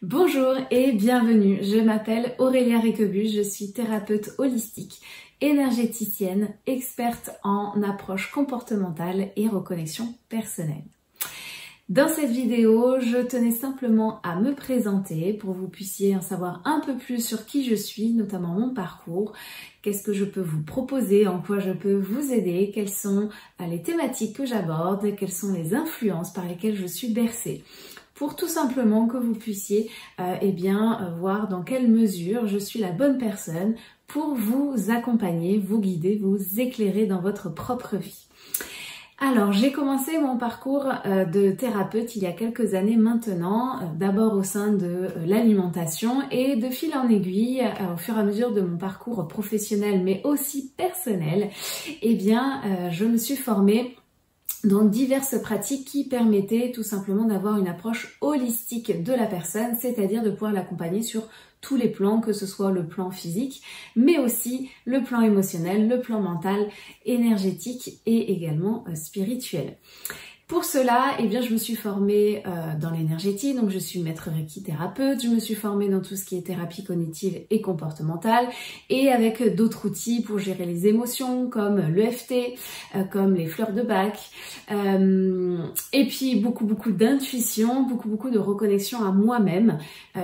Bonjour et bienvenue, je m'appelle Aurélia Réquebus, je suis thérapeute holistique, énergéticienne, experte en approche comportementale et reconnexion personnelle. Dans cette vidéo, je tenais simplement à me présenter pour que vous puissiez en savoir un peu plus sur qui je suis, notamment mon parcours, qu'est-ce que je peux vous proposer, en quoi je peux vous aider, quelles sont les thématiques que j'aborde, quelles sont les influences par lesquelles je suis bercée. Pour tout simplement que vous puissiez voir dans quelle mesure je suis la bonne personne pour vous accompagner, vous guider, vous éclairer dans votre propre vie. Alors, j'ai commencé mon parcours de thérapeute il y a quelques années maintenant, d'abord au sein de l'alimentation et de fil en aiguille, au fur et à mesure de mon parcours professionnel mais aussi personnel, je me suis formée dans diverses pratiques qui permettaient tout simplement d'avoir une approche holistique de la personne, c'est-à-dire de pouvoir l'accompagner sur tous les plans, que ce soit le plan physique, mais aussi le plan émotionnel, le plan mental, énergétique et également spirituel. Pour cela, je me suis formée dans l'énergétique, donc je suis maître Reiki thérapeute, je me suis formée dans tout ce qui est thérapie cognitive et comportementale et avec d'autres outils pour gérer les émotions comme l'EFT, comme les fleurs de Bach, et puis beaucoup d'intuition, beaucoup de reconnexion à moi-même,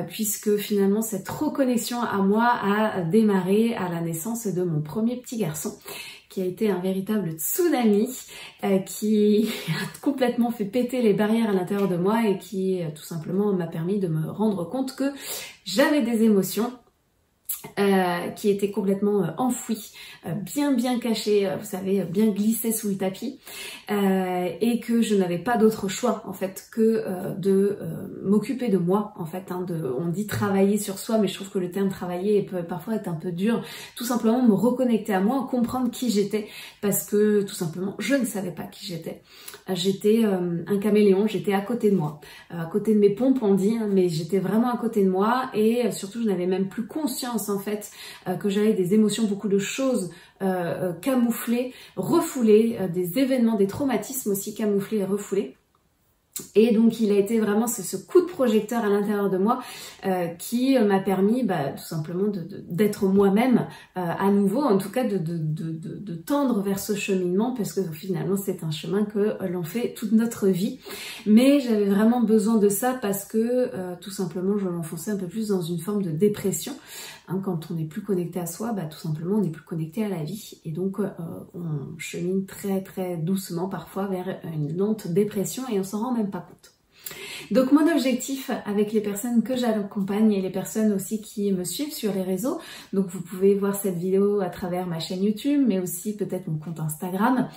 puisque finalement cette reconnexion à moi a démarré à la naissance de mon premier petit garçon, qui a été un véritable tsunami qui a complètement fait péter les barrières à l'intérieur de moi et qui tout simplement m'a permis de me rendre compte que j'avais des émotions qui étaient complètement enfouies, bien cachées, vous savez, bien glissées sous le tapis, et que je n'avais pas d'autre choix en fait que de m'occuper de moi en fait. On dit travailler sur soi, mais je trouve que le terme travailler peut parfois être un peu dur. Tout simplement me reconnecter à moi, comprendre qui j'étais, parce que tout simplement je ne savais pas qui j'étais. J'étais un caméléon, j'étais à côté de moi, à côté de mes pompes on dit, mais j'étais vraiment à côté de moi et surtout je n'avais même plus conscience en fait que j'avais des émotions, beaucoup de choses camouflées, refoulées, des événements, des traumatismes aussi camouflés et refoulés. Et donc il a été vraiment ce coup de projecteur à l'intérieur de moi qui m'a permis tout simplement d'être moi-même à nouveau, en tout cas de tendre vers ce cheminement, parce que finalement c'est un chemin que l'on fait toute notre vie. Mais j'avais vraiment besoin de ça parce que tout simplement je m'enfonçais un peu plus dans une forme de dépression. Quand on n'est plus connecté à soi, tout simplement on n'est plus connecté à la vie. Et donc on chemine très doucement parfois vers une lente dépression et on s'en rend même pas compte. Donc mon objectif avec les personnes que j'accompagne et les personnes aussi qui me suivent sur les réseaux, donc vous pouvez voir cette vidéo à travers ma chaîne YouTube, mais aussi peut-être mon compte Instagram,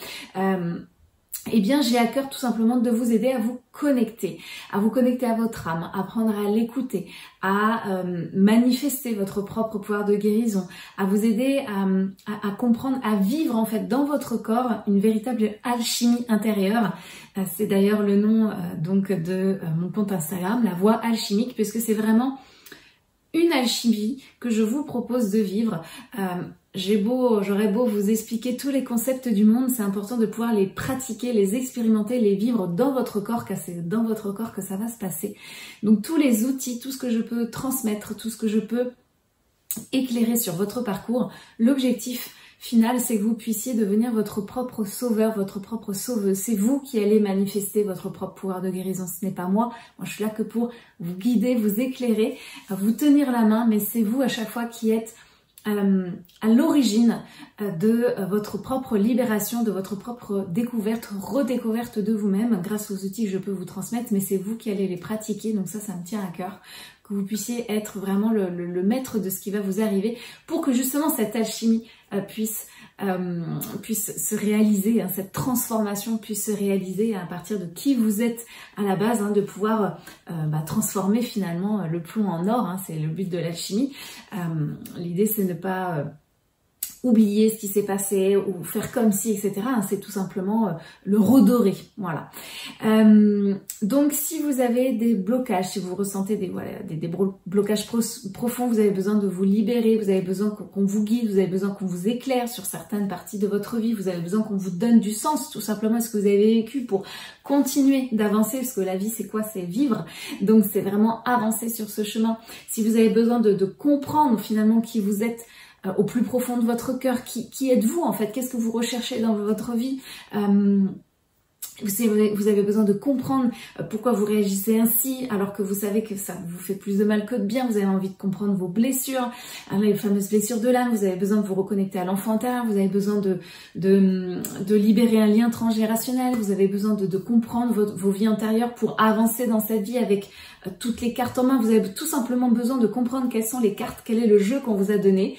j'ai à cœur tout simplement de vous aider à vous connecter à votre âme, à apprendre à l'écouter, à manifester votre propre pouvoir de guérison, à vous aider à comprendre, à vivre en fait dans votre corps une véritable alchimie intérieure. C'est d'ailleurs le nom de mon compte Instagram, la voie alchimique, puisque c'est vraiment une alchimie que je vous propose de vivre. J'aurais beau vous expliquer tous les concepts du monde, c'est important de pouvoir les pratiquer, les expérimenter, les vivre dans votre corps, car c'est dans votre corps que ça va se passer. Donc tous les outils, tout ce que je peux transmettre, tout ce que je peux éclairer sur votre parcours, l'objectif final, c'est que vous puissiez devenir votre propre sauveur, votre propre sauveuse. C'est vous qui allez manifester votre propre pouvoir de guérison, ce n'est pas moi. Moi, je suis là que pour vous guider, vous éclairer, vous tenir la main, mais c'est vous à chaque fois qui êtes à l'origine de votre propre libération, de votre propre découverte, redécouverte de vous-même grâce aux outils que je peux vous transmettre, mais c'est vous qui allez les pratiquer, donc ça me tient à cœur, que vous puissiez être vraiment le maître de ce qui va vous arriver pour que justement cette alchimie puisse se réaliser, cette transformation puisse se réaliser à partir de qui vous êtes à la base, de pouvoir transformer finalement le plomb en or, c'est le but de l'alchimie. L'idée c'est ne pas oublier ce qui s'est passé ou faire comme si, etc. C'est tout simplement le redorer. Voilà. Donc si vous avez des blocages, si vous ressentez des blocages profonds, vous avez besoin de vous libérer, vous avez besoin qu'on vous guide, vous avez besoin qu'on vous éclaire sur certaines parties de votre vie, vous avez besoin qu'on vous donne du sens tout simplement à ce que vous avez vécu pour continuer d'avancer, parce que la vie c'est quoi? C'est vivre. Donc c'est vraiment avancer sur ce chemin. Si vous avez besoin de comprendre finalement qui vous êtes au plus profond de votre cœur, qui êtes-vous en fait? Qu'est-ce que vous recherchez dans votre vie? Vous avez besoin de comprendre pourquoi vous réagissez ainsi alors que vous savez que ça vous fait plus de mal que de bien. Vous avez envie de comprendre vos blessures, les fameuses blessures de l'âme. Vous avez besoin de vous reconnecter à l'enfant intérieur. Vous avez besoin de libérer un lien transgénérationnel. Vous avez besoin de comprendre vos vies antérieures pour avancer dans cette vie avec toutes les cartes en main. Vous avez tout simplement besoin de comprendre quelles sont les cartes, quel est le jeu qu'on vous a donné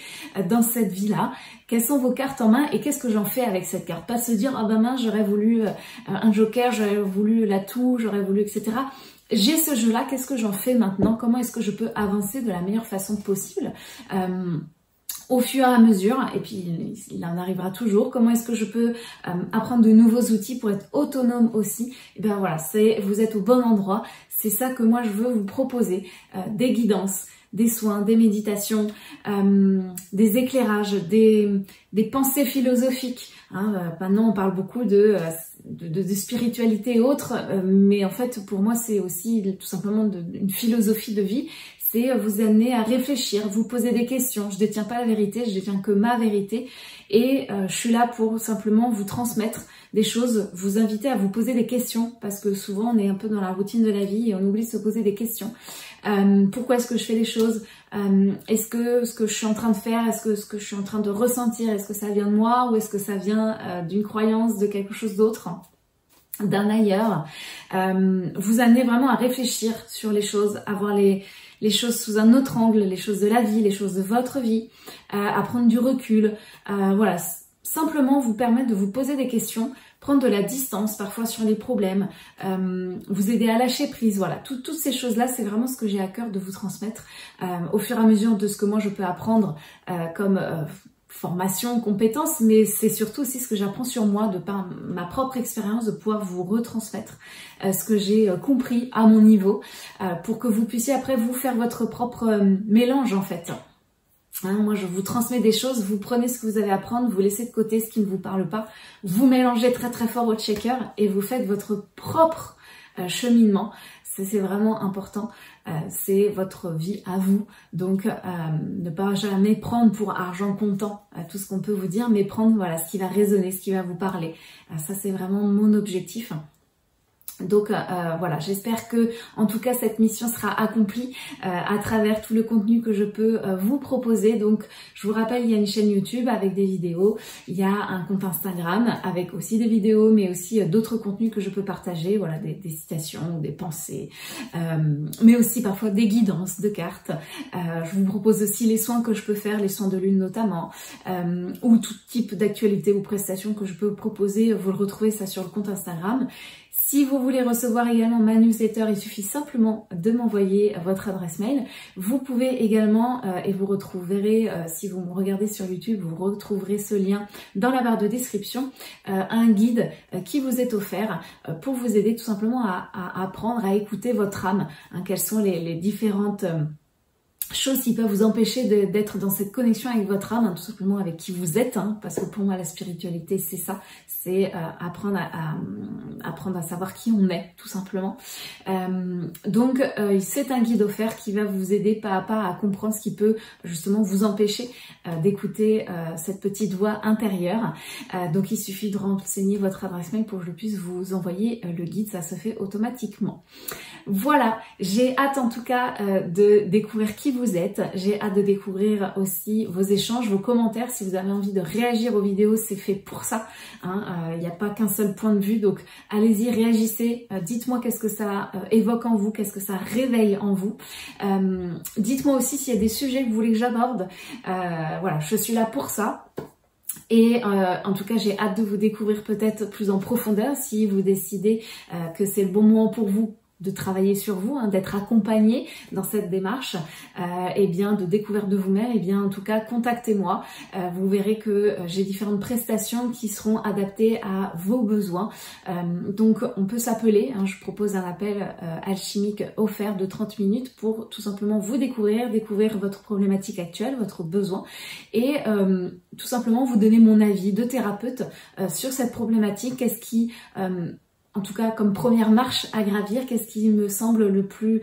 dans cette vie-là. Quelles sont vos cartes en main et qu'est-ce que j'en fais avec cette carte? Pas se dire, ah ben mince, j'aurais voulu un joker, j'aurais voulu l'atout, j'aurais voulu, etc. J'ai ce jeu-là, qu'est-ce que j'en fais maintenant? Comment est-ce que je peux avancer de la meilleure façon possible au fur et à mesure, et puis il en arrivera toujours. Comment est-ce que je peux apprendre de nouveaux outils pour être autonome aussi? Et bien voilà, vous êtes au bon endroit. C'est ça que moi je veux vous proposer, des guidances, des soins, des méditations, des éclairages, des pensées philosophiques. Maintenant on parle beaucoup de spiritualité et autres, mais en fait pour moi c'est aussi tout simplement une philosophie de vie. C'est vous amener à réfléchir, vous poser des questions. Je détiens pas la vérité, je détiens que ma vérité. Et je suis là pour simplement vous transmettre des choses, vous inviter à vous poser des questions. Parce que souvent on est un peu dans la routine de la vie et on oublie de se poser des questions. Pourquoi est-ce que je fais les choses? Est-ce que ce que je suis en train de faire, est-ce que ce que je suis en train de ressentir, est-ce que ça vient de moi ou est-ce que ça vient d'une croyance, de quelque chose d'autre, d'un ailleurs? Vous amener vraiment à réfléchir sur les choses, à voir les choses sous un autre angle, les choses de la vie, les choses de votre vie, à prendre du recul, voilà, simplement vous permettre de vous poser des questions, prendre de la distance parfois sur les problèmes, vous aider à lâcher prise, voilà, toutes ces choses-là, c'est vraiment ce que j'ai à cœur de vous transmettre au fur et à mesure de ce que moi je peux apprendre comme formation, compétences, mais c'est surtout aussi ce que j'apprends sur moi, de par ma propre expérience, de pouvoir vous retransmettre ce que j'ai compris à mon niveau, pour que vous puissiez après vous faire votre propre mélange en fait. Moi je vous transmets des choses, vous prenez ce que vous avez à prendre, vous laissez de côté ce qui ne vous parle pas, vous mélangez très très fort au checker et vous faites votre propre cheminement. C'est vraiment important, c'est votre vie à vous, donc ne pas jamais prendre pour argent comptant tout ce qu'on peut vous dire, mais prendre voilà ce qui va résonner, ce qui va vous parler. Ça c'est vraiment mon objectif. Donc voilà, j'espère que en tout cas cette mission sera accomplie à travers tout le contenu que je peux vous proposer. Donc je vous rappelle, il y a une chaîne YouTube avec des vidéos, il y a un compte Instagram avec aussi des vidéos, mais aussi d'autres contenus que je peux partager, voilà, des citations, des pensées, mais aussi parfois des guidances de cartes. Je vous propose aussi les soins que je peux faire, les soins de lune notamment, ou tout type d'actualité ou prestations que je peux proposer. Vous le retrouvez ça sur le compte Instagram. Si vous voulez recevoir également ma newsletter, il suffit simplement de m'envoyer votre adresse mail. Vous pouvez également, et vous retrouverez, si vous me regardez sur YouTube, vous retrouverez ce lien dans la barre de description, un guide qui vous est offert pour vous aider tout simplement à apprendre à écouter votre âme. Quelles sont les différentes choses qui peuvent vous empêcher d'être dans cette connexion avec votre âme, tout simplement avec qui vous êtes, parce que pour moi la spiritualité c'est ça, c'est apprendre à savoir qui on est tout simplement. Donc c'est un guide offert qui va vous aider pas à pas à comprendre ce qui peut justement vous empêcher d'écouter cette petite voix intérieure. Donc il suffit de renseigner votre adresse mail pour que je puisse vous envoyer le guide, ça se fait automatiquement. Voilà, j'ai hâte en tout cas de découvrir qui vous êtes, j'ai hâte de découvrir aussi vos échanges, vos commentaires. Si vous avez envie de réagir aux vidéos, c'est fait pour ça, il n'y a pas qu'un seul point de vue, donc allez-y, réagissez, dites-moi qu'est-ce que ça évoque en vous, qu'est-ce que ça réveille en vous. Dites-moi aussi s'il y a des sujets que vous voulez que j'aborde, voilà, je suis là pour ça. Et en tout cas, j'ai hâte de vous découvrir peut-être plus en profondeur si vous décidez que c'est le bon moment pour vous. de travailler sur vous, hein, d'être accompagné dans cette démarche, et bien de découverte de vous-même, et bien en tout cas contactez-moi. Vous verrez que j'ai différentes prestations qui seront adaptées à vos besoins. Donc on peut s'appeler, hein, je propose un appel alchimique offert de 30 minutes pour tout simplement vous découvrir votre problématique actuelle, votre besoin, et tout simplement vous donner mon avis de thérapeute sur cette problématique. Qu'est-ce qui en tout cas comme première marche à gravir, qu'est-ce qui me semble le plus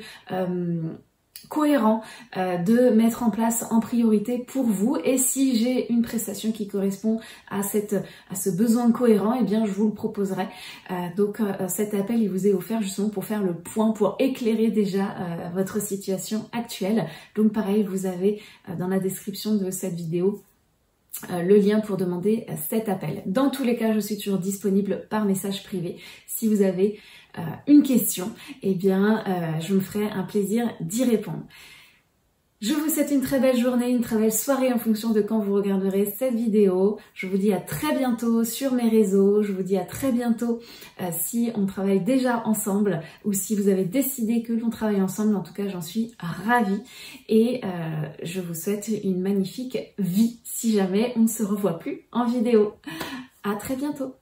cohérent de mettre en place en priorité pour vous, et si j'ai une prestation qui correspond à ce besoin cohérent, eh bien je vous le proposerai. Donc cet appel il vous est offert justement pour faire le point, pour éclairer déjà votre situation actuelle. Donc pareil, vous avez dans la description de cette vidéo le lien pour demander cet appel. Dans tous les cas, je suis toujours disponible par message privé. Si vous avez une question, eh bien, je me ferai un plaisir d'y répondre. Je vous souhaite une très belle journée, une très belle soirée en fonction de quand vous regarderez cette vidéo. Je vous dis à très bientôt sur mes réseaux. Je vous dis à très bientôt si on travaille déjà ensemble ou si vous avez décidé que l'on travaille ensemble. En tout cas, j'en suis ravie et je vous souhaite une magnifique vie si jamais on ne se revoit plus en vidéo. À très bientôt.